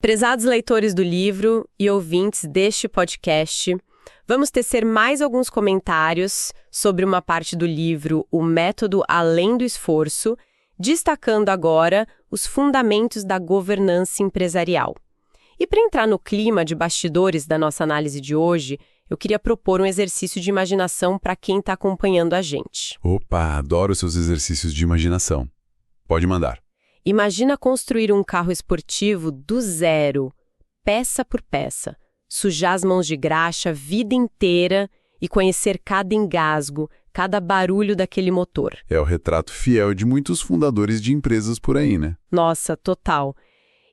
Prezados leitores do livro e ouvintes deste podcast, vamos tecer mais alguns comentários sobre uma parte do livro O Método Além do Esforço, destacando agora os fundamentos da governança empresarial. E para entrar no clima de bastidores da nossa análise de hoje, eu queria propor um exercício de imaginação para quem está acompanhando a gente. Opa, adoro seus exercícios de imaginação. Pode mandar. Imagina construir um carro esportivo do zero, peça por peça, sujar as mãos de graxa a vida inteira e conhecer cada engasgo, cada barulho daquele motor. É o retrato fiel de muitos fundadores de empresas por aí, né? Nossa, total.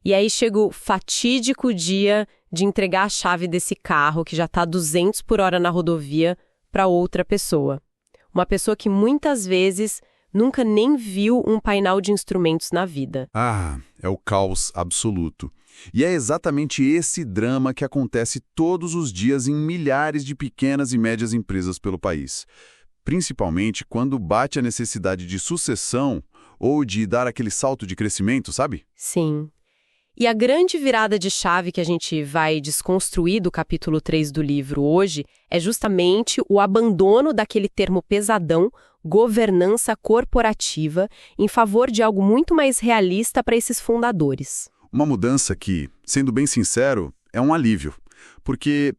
E aí chega o fatídico dia de entregar a chave desse carro que já está a 200 por hora na rodovia para outra pessoa. Uma pessoa que muitas vezes nunca nem viu um painel de instrumentos na vida. Ah, é o caos absoluto. E é exatamente esse drama que acontece todos os dias em milhares de pequenas e médias empresas pelo país. Principalmente quando bate a necessidade de sucessão ou de dar aquele salto de crescimento, sabe? Sim. E a grande virada de chave que a gente vai desconstruir do capítulo 3 do livro hoje é justamente o abandono daquele termo pesadão, governança corporativa, em favor de algo muito mais realista para esses fundadores. Uma mudança que, sendo bem sincero, é um alívio. Porque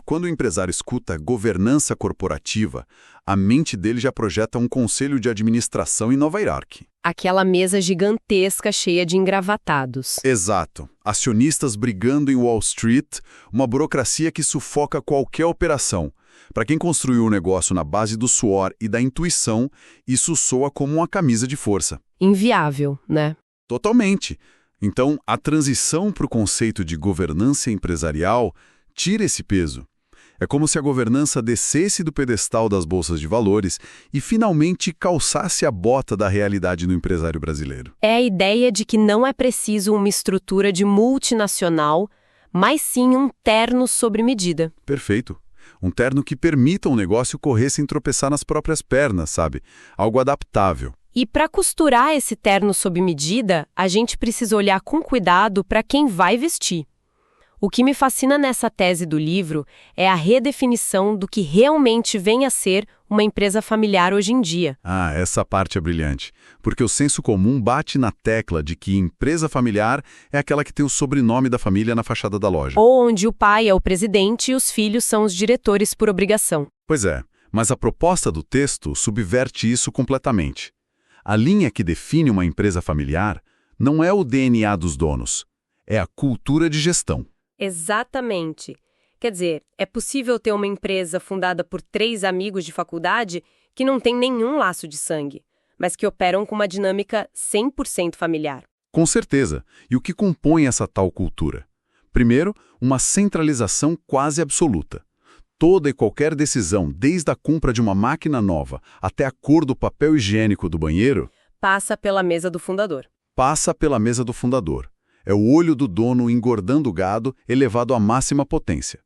quando o empresário escuta governança corporativa, a mente dele já projeta um conselho de administração em Nova York. Aquela mesa gigantesca cheia de engravatados. Exato. Acionistas brigando em Wall Street, uma burocracia que sufoca qualquer operação. Para quem construiu o negócio na base do suor e da intuição, isso soa como uma camisa de força. Inviável, né? Totalmente. Então, a transição para o conceito de governança empresarial tira esse peso. É como se a governança descesse do pedestal das bolsas de valores e finalmente calçasse a bota da realidade no empresário brasileiro. É a ideia de que não é preciso uma estrutura de multinacional, mas sim um terno sob medida. Perfeito. Um terno que permita um negócio correr sem tropeçar nas próprias pernas, sabe? Algo adaptável. E para costurar esse terno sob medida, a gente precisa olhar com cuidado para quem vai vestir. O que me fascina nessa tese do livro é a redefinição do que realmente vem a ser uma empresa familiar hoje em dia. Ah, essa parte é brilhante, porque o senso comum bate na tecla de que empresa familiar é aquela que tem o sobrenome da família na fachada da loja. Ou onde o pai é o presidente e os filhos são os diretores por obrigação. Pois é, mas a proposta do texto subverte isso completamente. A linha que define uma empresa familiar não é o DNA dos donos, é a cultura de gestão. Exatamente. Quer dizer, é possível ter uma empresa fundada por 3 amigos de faculdade que não tem nenhum laço de sangue, mas que operam com uma dinâmica 100% familiar. Com certeza. E o que compõe essa tal cultura? Primeiro, uma centralização quase absoluta. Toda e qualquer decisão, desde a compra de uma máquina nova até a cor do papel higiênico do banheiro, passa pela mesa do fundador. Passa pela mesa do fundador. É o olho do dono engordando o gado elevado à máxima potência.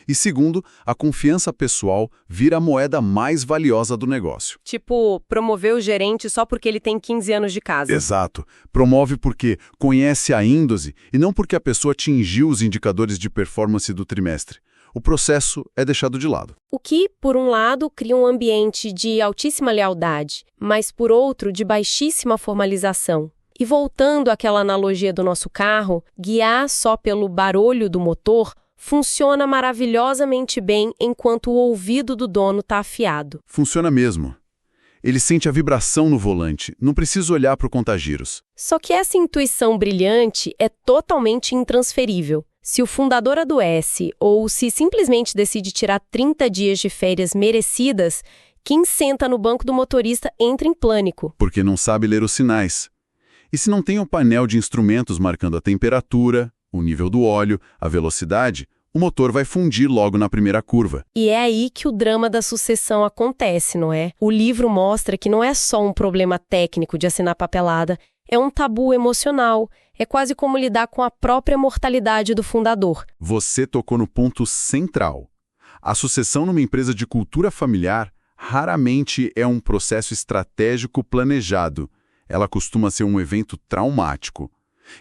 E segundo, a confiança pessoal vira a moeda mais valiosa do negócio. Tipo, promover o gerente só porque ele tem 15 anos de casa. Exato. Promove porque conhece a índose e não porque a pessoa atingiu os indicadores de performance do trimestre. O processo é deixado de lado. O que, por um lado, cria um ambiente de altíssima lealdade, mas, por outro, de baixíssima formalização. E voltando àquela analogia do nosso carro, guiar só pelo barulho do motor funciona maravilhosamente bem enquanto o ouvido do dono está afiado. Funciona mesmo. Ele sente a vibração no volante, não precisa olhar para o contagiros. Só que essa intuição brilhante é totalmente intransferível. Se o fundador adoece ou se simplesmente decide tirar 30 dias de férias merecidas, quem senta no banco do motorista entra em pânico. Porque não sabe ler os sinais. E se não tem um painel de instrumentos marcando a temperatura, o nível do óleo, a velocidade, o motor vai fundir logo na primeira curva. E é aí que o drama da sucessão acontece, não é? O livro mostra que não é só um problema técnico de assinar papelada, é um tabu emocional. É quase como lidar com a própria mortalidade do fundador. Você tocou no ponto central. A sucessão numa empresa de cultura familiar raramente é um processo estratégico planejado. Ela costuma ser um evento traumático.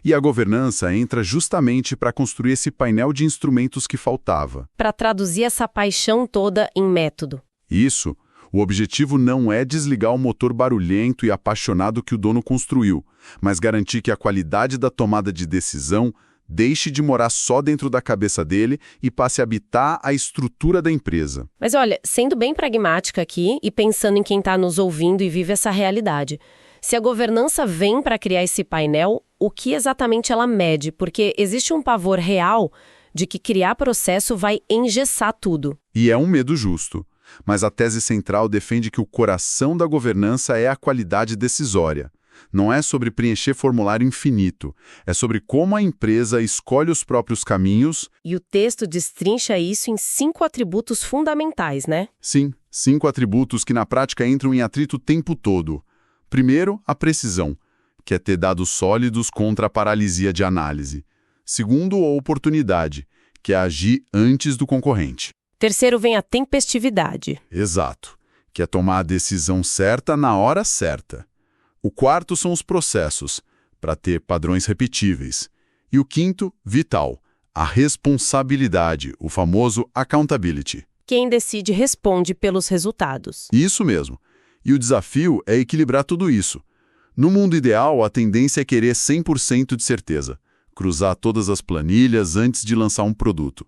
E a governança entra justamente para construir esse painel de instrumentos que faltava. Para traduzir essa paixão toda em método. Isso, o objetivo não é desligar o motor barulhento e apaixonado que o dono construiu, mas garantir que a qualidade da tomada de decisão deixe de morar só dentro da cabeça dele e passe a habitar a estrutura da empresa. Mas olha, sendo bem pragmática aqui e pensando em quem está nos ouvindo e vive essa realidade, se a governança vem para criar esse painel, o que exatamente ela mede? Porque existe um pavor real de que criar processo vai engessar tudo. E é um medo justo. Mas a tese central defende que o coração da governança é a qualidade decisória. Não é sobre preencher formulário infinito, é sobre como a empresa escolhe os próprios caminhos. E o texto destrincha isso em 5 atributos fundamentais, né? Sim, 5 atributos que na prática entram em atrito o tempo todo. Primeiro, a precisão, que é ter dados sólidos contra a paralisia de análise. Segundo, a oportunidade, que é agir antes do concorrente. Terceiro vem a tempestividade. Exato, que é tomar a decisão certa na hora certa. O quarto são os processos, para ter padrões repetíveis. E o quinto, vital, a responsabilidade, o famoso accountability. Quem decide responde pelos resultados. Isso mesmo. E o desafio é equilibrar tudo isso. No mundo ideal, a tendência é querer 100% de certeza, cruzar todas as planilhas antes de lançar um produto.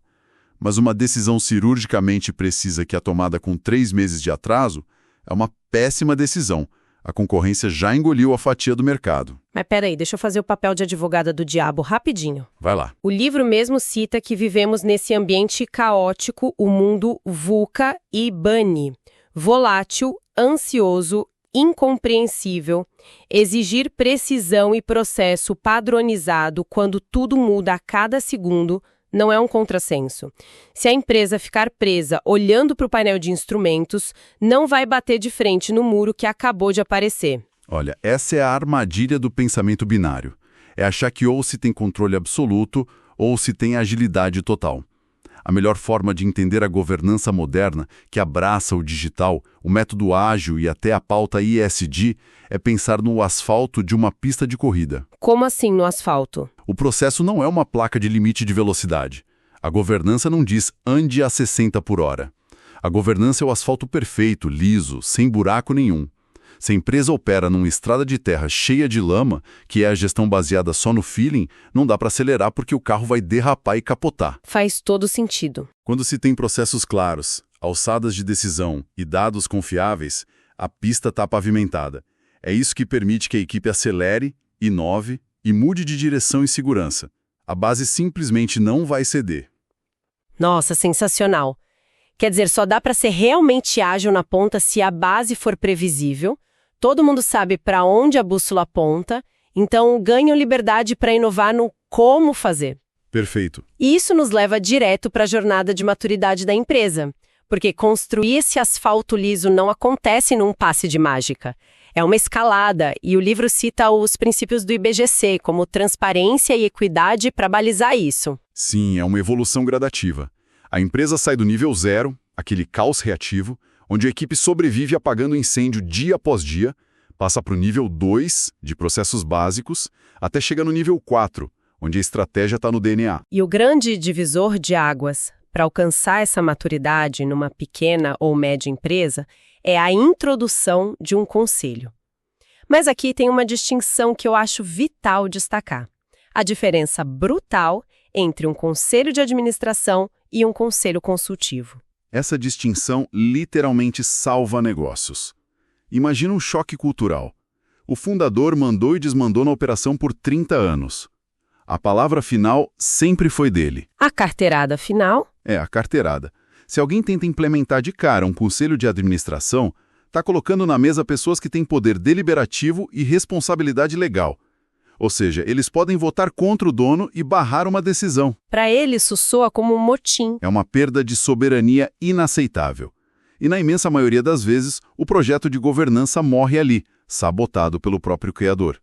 Mas uma decisão cirurgicamente precisa que a tomada com 3 meses de atraso é uma péssima decisão. A concorrência já engoliu a fatia do mercado. Mas peraí, deixa eu fazer o papel de advogada do diabo rapidinho. Vai lá. O livro mesmo cita que vivemos nesse ambiente caótico, o mundo VUCA e BANI. Volátil, ansioso, incompreensível, exigir precisão e processo padronizado quando tudo muda a cada segundo, não é um contrassenso. Se a empresa ficar presa olhando para o painel de instrumentos, não vai bater de frente no muro que acabou de aparecer. Olha, essa é a armadilha do pensamento binário. É achar que ou se tem controle absoluto ou se tem agilidade total. A melhor forma de entender a governança moderna, que abraça o digital, o método ágil e até a pauta ESG, é pensar no asfalto de uma pista de corrida. Como assim no asfalto? O processo não é uma placa de limite de velocidade. A governança não diz ande a 60 por hora. A governança é o asfalto perfeito, liso, sem buraco nenhum. Se a empresa opera numa estrada de terra cheia de lama, que é a gestão baseada só no feeling, não dá para acelerar porque o carro vai derrapar e capotar. Faz todo sentido. Quando se tem processos claros, alçadas de decisão e dados confiáveis, a pista está pavimentada. É isso que permite que a equipe acelere, inove e mude de direção e segurança. A base simplesmente não vai ceder. Nossa, sensacional. Quer dizer, só dá para ser realmente ágil na ponta se a base for previsível, todo mundo sabe para onde a bússola aponta, então ganham liberdade para inovar no como fazer. Perfeito. E isso nos leva direto para a jornada de maturidade da empresa, porque construir esse asfalto liso não acontece num passe de mágica. É uma escalada, e o livro cita os princípios do IBGC, como transparência e equidade para balizar isso. Sim, é uma evolução gradativa. A empresa sai do nível 0, aquele caos reativo, onde a equipe sobrevive apagando incêndio dia após dia, passa para o nível 2, de processos básicos, até chegar no nível 4, onde a estratégia está no DNA. E o grande divisor de águas para alcançar essa maturidade numa pequena ou média empresa é a introdução de um conselho. Mas aqui tem uma distinção que eu acho vital destacar. A diferença brutal entre um conselho de administração e um conselho consultivo. Essa distinção literalmente salva negócios. Imagina um choque cultural. O fundador mandou e desmandou na operação por 30 anos. A palavra final sempre foi dele. A carteirada final? É, a carteirada. Se alguém tenta implementar de cara um conselho de administração, está colocando na mesa pessoas que têm poder deliberativo e responsabilidade legal. Ou seja, eles podem votar contra o dono e barrar uma decisão. Para ele, isso soa como um motim. É uma perda de soberania inaceitável. E na imensa maioria das vezes, o projeto de governança morre ali, sabotado pelo próprio criador.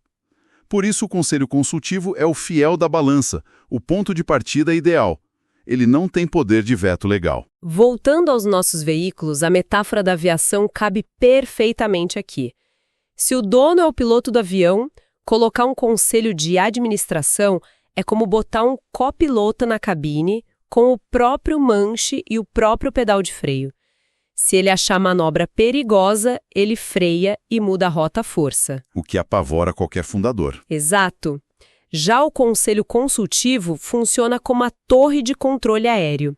Por isso, o conselho consultivo é o fiel da balança, o ponto de partida ideal. Ele não tem poder de veto legal. Voltando aos nossos veículos, a metáfora da aviação cabe perfeitamente aqui. Se o dono é o piloto do avião, Colocar um conselho de administração é como botar um copiloto na cabine com o próprio manche e o próprio pedal de freio. Se ele achar a manobra perigosa, ele freia e muda a rota à força. O que apavora qualquer fundador. Exato. Já o conselho consultivo funciona como a torre de controle aéreo.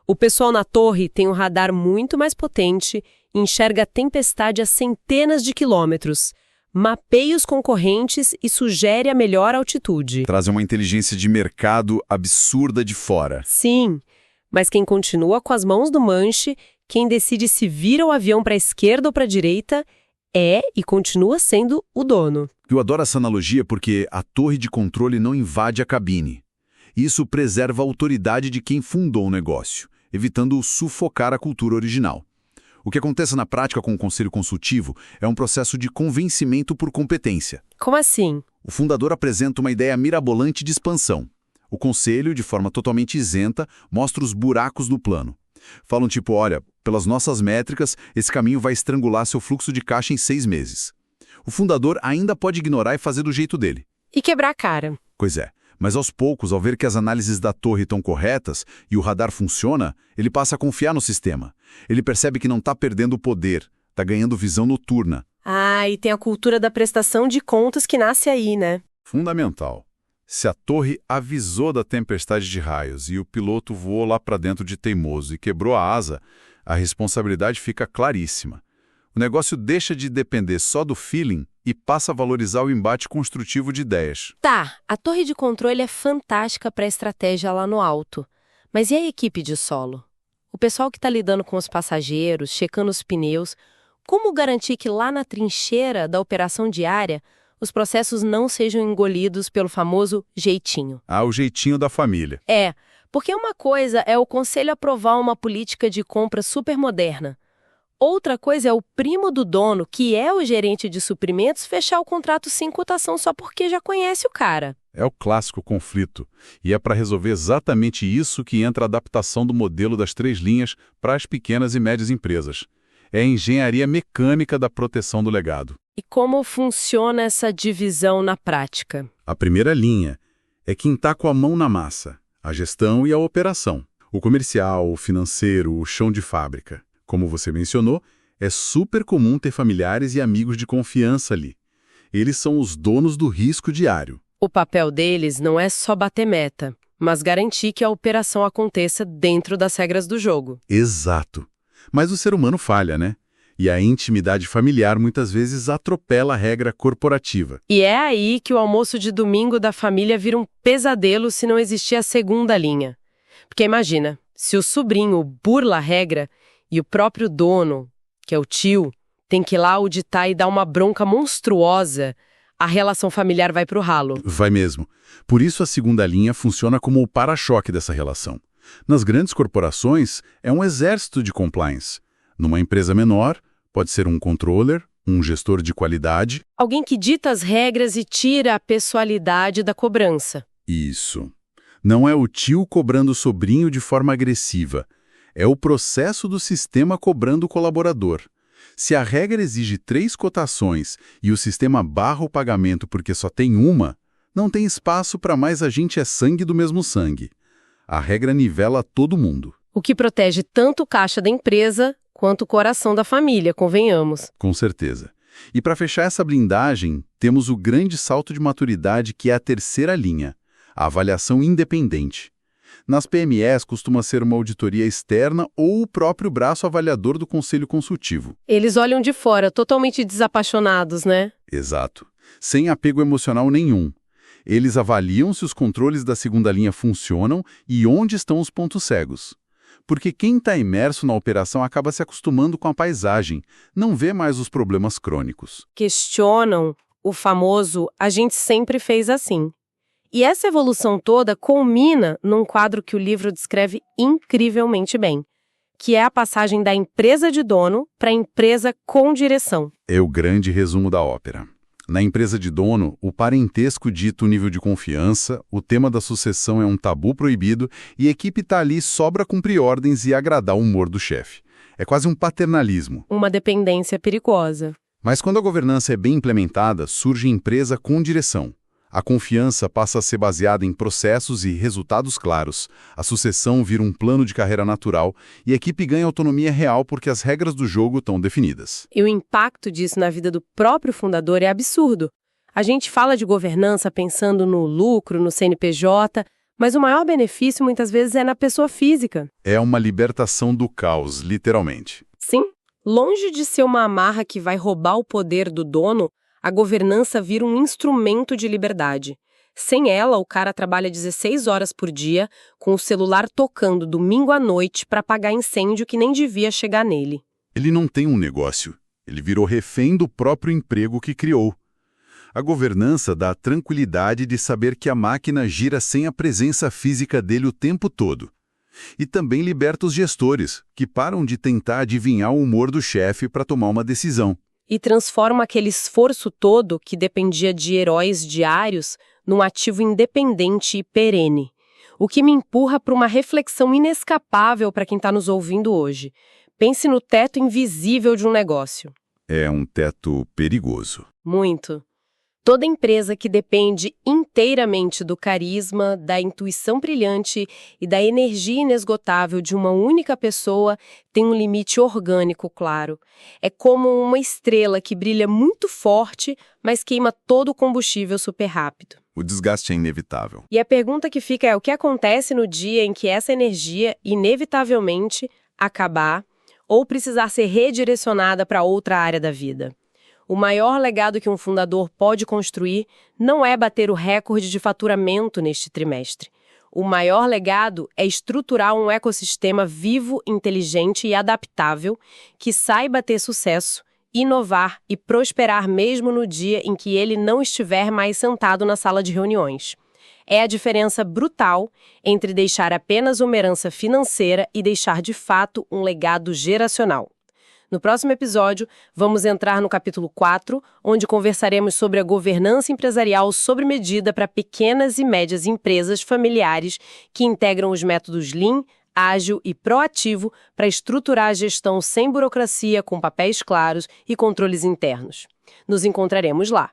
O pessoal na torre tem um radar muito mais potente, enxerga a tempestade a centenas de quilômetros, mapeia os concorrentes e sugere a melhor altitude. Traz uma inteligência de mercado absurda de fora. Sim, mas quem continua com as mãos no manche, quem decide se vira o avião para a esquerda ou para a direita, é e continua sendo o dono. Eu adoro essa analogia porque a torre de controle não invade a cabine. Isso preserva a autoridade de quem fundou o negócio, evitando sufocar a cultura original. O que acontece na prática com o conselho consultivo é um processo de convencimento por competência. Como assim? O fundador apresenta uma ideia mirabolante de expansão. O conselho, de forma totalmente isenta, mostra os buracos do plano. Falam tipo, olha, pelas nossas métricas, esse caminho vai estrangular seu fluxo de caixa em 6 meses. O fundador ainda pode ignorar e fazer do jeito dele. E quebrar a cara. Pois é, mas aos poucos, ao ver que as análises da torre estão corretas e o radar funciona, ele passa a confiar no sistema. Ele percebe que não está perdendo o poder, está ganhando visão noturna. Ah, e tem a cultura da prestação de contas que nasce aí, né? Fundamental. Se a torre avisou da tempestade de raios e o piloto voou lá para dentro de teimoso e quebrou a asa, a responsabilidade fica claríssima. O negócio deixa de depender só do feeling e passa a valorizar o embate construtivo de ideias. Tá, a torre de controle é fantástica para a estratégia lá no alto. Mas e a equipe de solo? O pessoal que está lidando com os passageiros, checando os pneus, como garantir que lá na trincheira da operação diária os processos não sejam engolidos pelo famoso jeitinho? Ah, o jeitinho da família. É, porque uma coisa é o conselho aprovar uma política de compra super moderna. Outra coisa é o primo do dono, que é o gerente de suprimentos, fechar o contrato sem cotação só porque já conhece o cara. É o clássico conflito. E é para resolver exatamente isso que entra a adaptação do modelo das 3 linhas para as pequenas e médias empresas. É a engenharia mecânica da proteção do legado. E como funciona essa divisão na prática? A primeira linha é quem está com a mão na massa, a gestão e a operação. O comercial, o financeiro, o chão de fábrica. Como você mencionou, é super comum ter familiares e amigos de confiança ali. Eles são os donos do risco diário. O papel deles não é só bater meta, mas garantir que a operação aconteça dentro das regras do jogo. Exato. Mas o ser humano falha, né? E a intimidade familiar muitas vezes atropela a regra corporativa. E é aí que o almoço de domingo da família vira um pesadelo se não existir a segunda linha. Porque imagina, se o sobrinho burla a regra e o próprio dono, que é o tio, tem que ir lá auditar e dar uma bronca monstruosa, a relação familiar vai pro ralo. Vai mesmo. Por isso a segunda linha funciona como o para-choque dessa relação. Nas grandes corporações, é um exército de compliance. Numa empresa menor, pode ser um controller, um gestor de qualidade. Alguém que dita as regras e tira a pessoalidade da cobrança. Isso. Não é o tio cobrando o sobrinho de forma agressiva. É o processo do sistema cobrando o colaborador. Se a regra exige 3 cotações e o sistema barra o pagamento porque só tem uma, não tem espaço para mais agente é sangue do mesmo sangue. A regra nivela todo mundo. O que protege tanto o caixa da empresa quanto o coração da família, convenhamos. Com certeza. E para fechar essa blindagem, temos o grande salto de maturidade que é a terceira linha, a avaliação independente. Nas PMEs costuma ser uma auditoria externa ou o próprio braço avaliador do conselho consultivo. Eles olham de fora, totalmente desapaixonados, né? Exato. Sem apego emocional nenhum. Eles avaliam se os controles da segunda linha funcionam e onde estão os pontos cegos. Porque quem está imerso na operação acaba se acostumando com a paisagem, não vê mais os problemas crônicos. Questionam o famoso "a gente sempre fez assim". E essa evolução toda culmina num quadro que o livro descreve incrivelmente bem, que é a passagem da empresa de dono para a empresa com direção. É o grande resumo da ópera. Na empresa de dono, o parentesco dita o nível de confiança, o tema da sucessão é um tabu proibido e a equipe está ali só para cumprir ordens e agradar o humor do chefe. É quase um paternalismo. Uma dependência perigosa. Mas quando a governança é bem implementada, surge empresa com direção. A confiança passa a ser baseada em processos e resultados claros. A sucessão vira um plano de carreira natural e a equipe ganha autonomia real porque as regras do jogo estão definidas. E o impacto disso na vida do próprio fundador é absurdo. A gente fala de governança pensando no lucro, no CNPJ, mas o maior benefício muitas vezes é na pessoa física. É uma libertação do caos, literalmente. Sim, longe de ser uma amarra que vai roubar o poder do dono, a governança vira um instrumento de liberdade. Sem ela, o cara trabalha 16 horas por dia, com o celular tocando domingo à noite para apagar incêndio que nem devia chegar nele. Ele não tem um negócio. Ele virou refém do próprio emprego que criou. A governança dá a tranquilidade de saber que a máquina gira sem a presença física dele o tempo todo. E também liberta os gestores, que param de tentar adivinhar o humor do chefe para tomar uma decisão. E transforma aquele esforço todo, que dependia de heróis diários, num ativo independente e perene. O que me empurra para uma reflexão inescapável para quem está nos ouvindo hoje. Pense no teto invisível de um negócio. É um teto perigoso. Muito. Toda empresa que depende inteiramente do carisma, da intuição brilhante e da energia inesgotável de uma única pessoa tem um limite orgânico, claro. É como uma estrela que brilha muito forte, mas queima todo o combustível super rápido. O desgaste é inevitável. E a pergunta que fica é o que acontece no dia em que essa energia, inevitavelmente, acabar ou precisar ser redirecionada para outra área da vida. O maior legado que um fundador pode construir não é bater o recorde de faturamento neste trimestre. O maior legado é estruturar um ecossistema vivo, inteligente e adaptável que saiba ter sucesso, inovar e prosperar mesmo no dia em que ele não estiver mais sentado na sala de reuniões. É a diferença brutal entre deixar apenas uma herança financeira e deixar de fato um legado geracional. No próximo episódio, vamos entrar no capítulo 4, onde conversaremos sobre a governança empresarial sob medida para pequenas e médias empresas familiares que integram os métodos Lean, ágil e proativo para estruturar a gestão sem burocracia, com papéis claros e controles internos. Nos encontraremos lá.